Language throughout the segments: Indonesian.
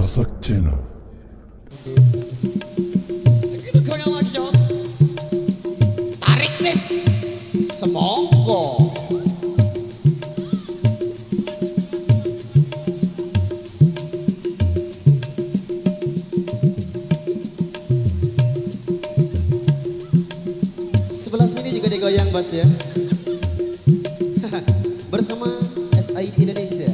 Sasak Channel. Begitu goyang lagi Jos. Tarik sis. Semongko. Sebelah sini juga digoyang Bas ya. Bersama SID Indonesia.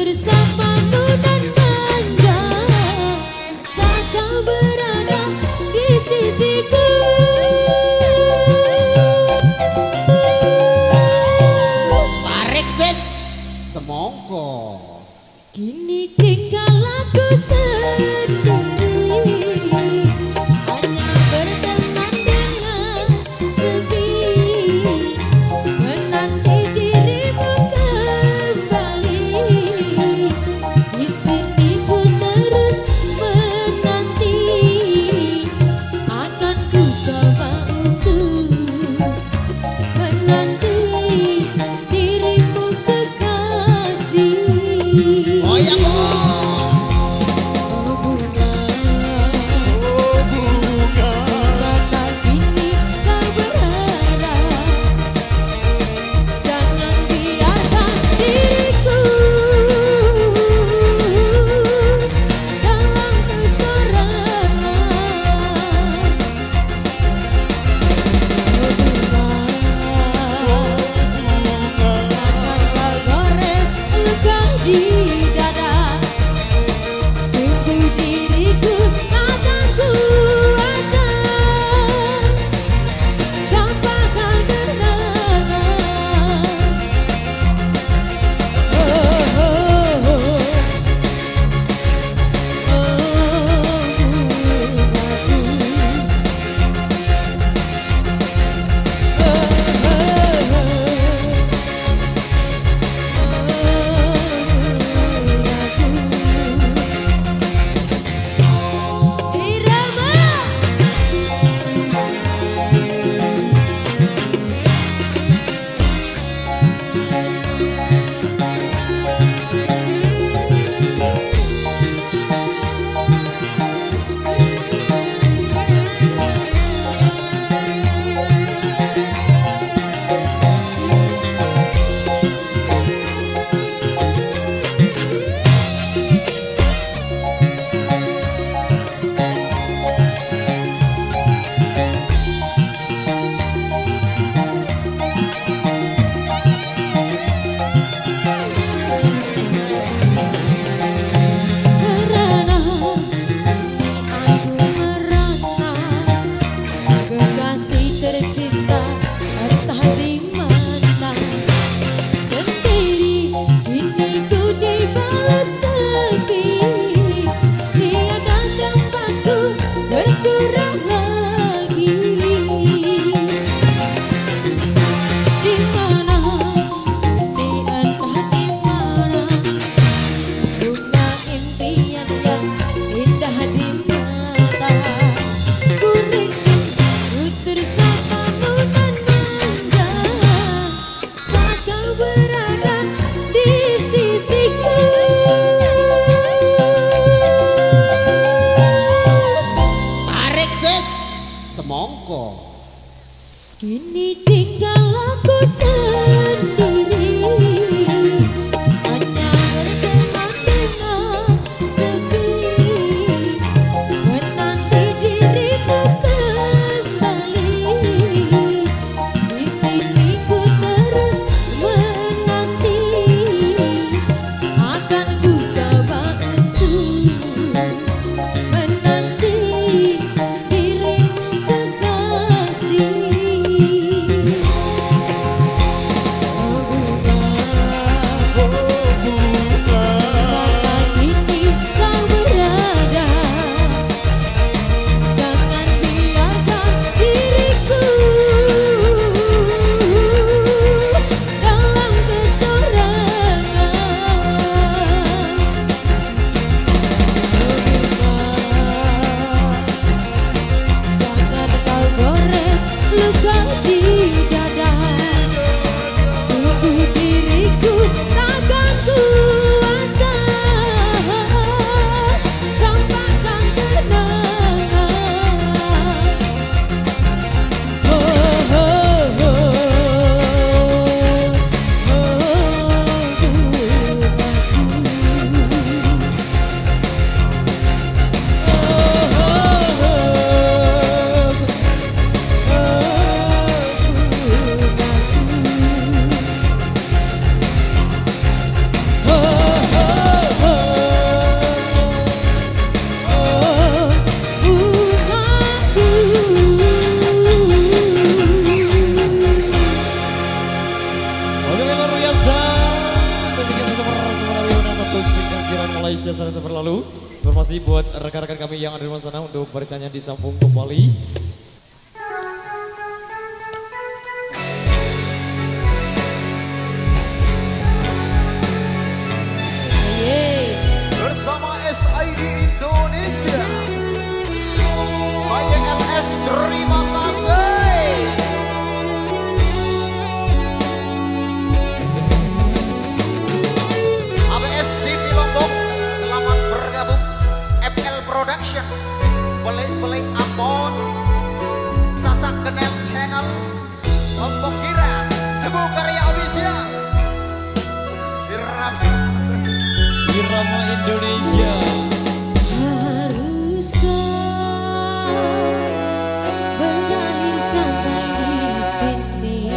Bersamamu dan manja saat kau berada di sisiku. Tarik sis. Semongko. Kini tinggal aku sendiri, hanya berteman dengan sepi, menanti dirimu kembali. Di sini ku terus menanti, akan ku coba untuk menanti dirimu kekasih. Oh ya Sisi semongko. Kini tinggal aku sendiri, hanya berteman dengan sepi, menanti dirimu kembali. Di sini ku terus menanti, akan ku coba untuk menanti dirimu kekasih. Malaysia sana berlalu. Informasi buat rekan-rekan kami yang ada di sana untuk barisannya disambung kembali. Bersama SID Indonesia, YNS terima kasih. ABS TV Lombok selamat bergabung. FL Production, Beling-beling Ambon, Sasak Genel Channel, Lombok Kira, Cebu Karya Official, Irama Indonesia. Haruskah berakhir sampai di sini?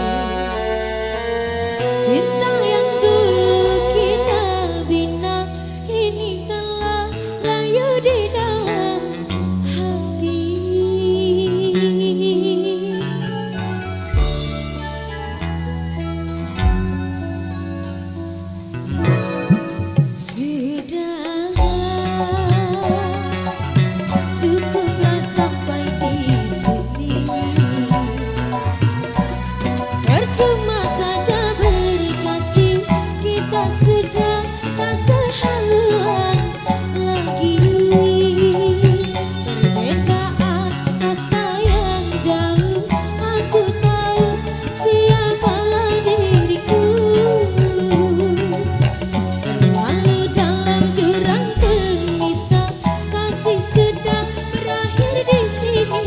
Cinta yang dulu kita bina ini telah layu di dalam hati. Cukuplah sampai di sini. Percuma saja berkasih, kita sudah tak sehaluan lagi. Perbezaan kasta yang jauh, aku tahu siapalah diriku. Lalu dalam jurang gelisah, kasih sudah berakhir di sini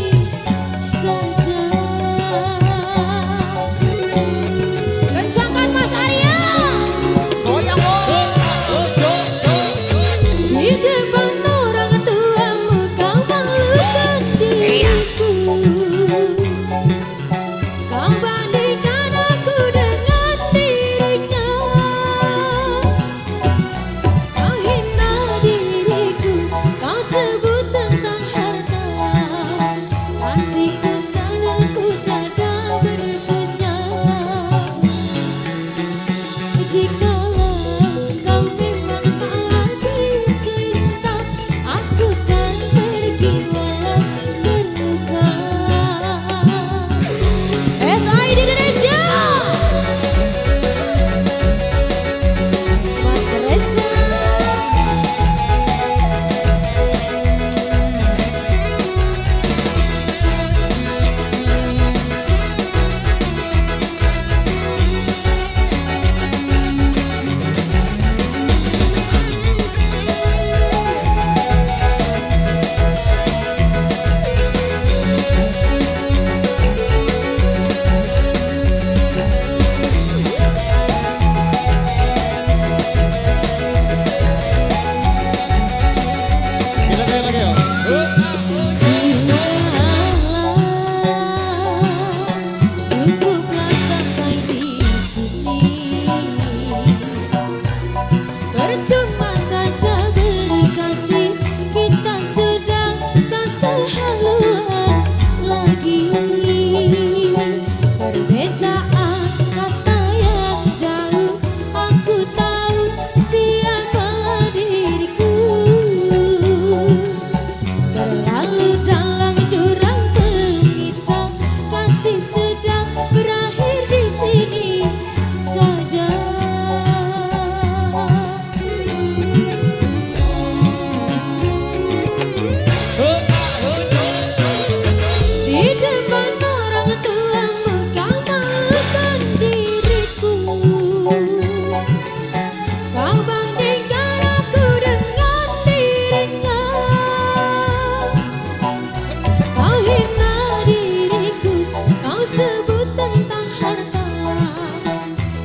saja. cukuplah sampai di sini. Percuma saja berkasih, kita sudah tak sehaluan lagi. Perbezaan kasta yang jauh, aku tahu siapa diriku. Terlalu dalam jurang pemisah, kasih sedang berakhir di sini saja. Di depan orang tuamu kau malukan diriku. Kau bandingkan aku dengan dirinya. Kau hina diriku, kau sebut tentang harta.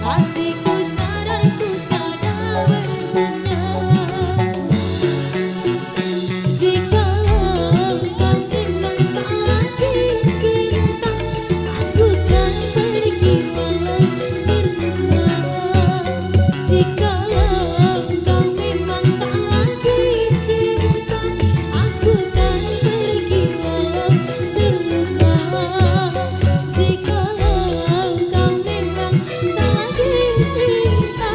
Kasihku sadar ku tak ada berguna. Jikalau kau memang tak lagi cinta, aku kan pergi malam terluka. Jikalau kau memang tak lagi cinta, aku kan pergi malam terluka. Jikalau kau memang tak lagi cinta,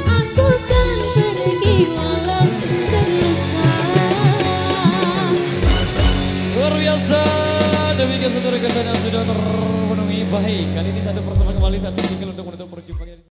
aku kan pergi malam terluka. Luar biasa, demikian satu rekan yang sudah terpenuhi. Baik, kali ini satu persembahan kembali, satu single untuk menutup perjumpaan.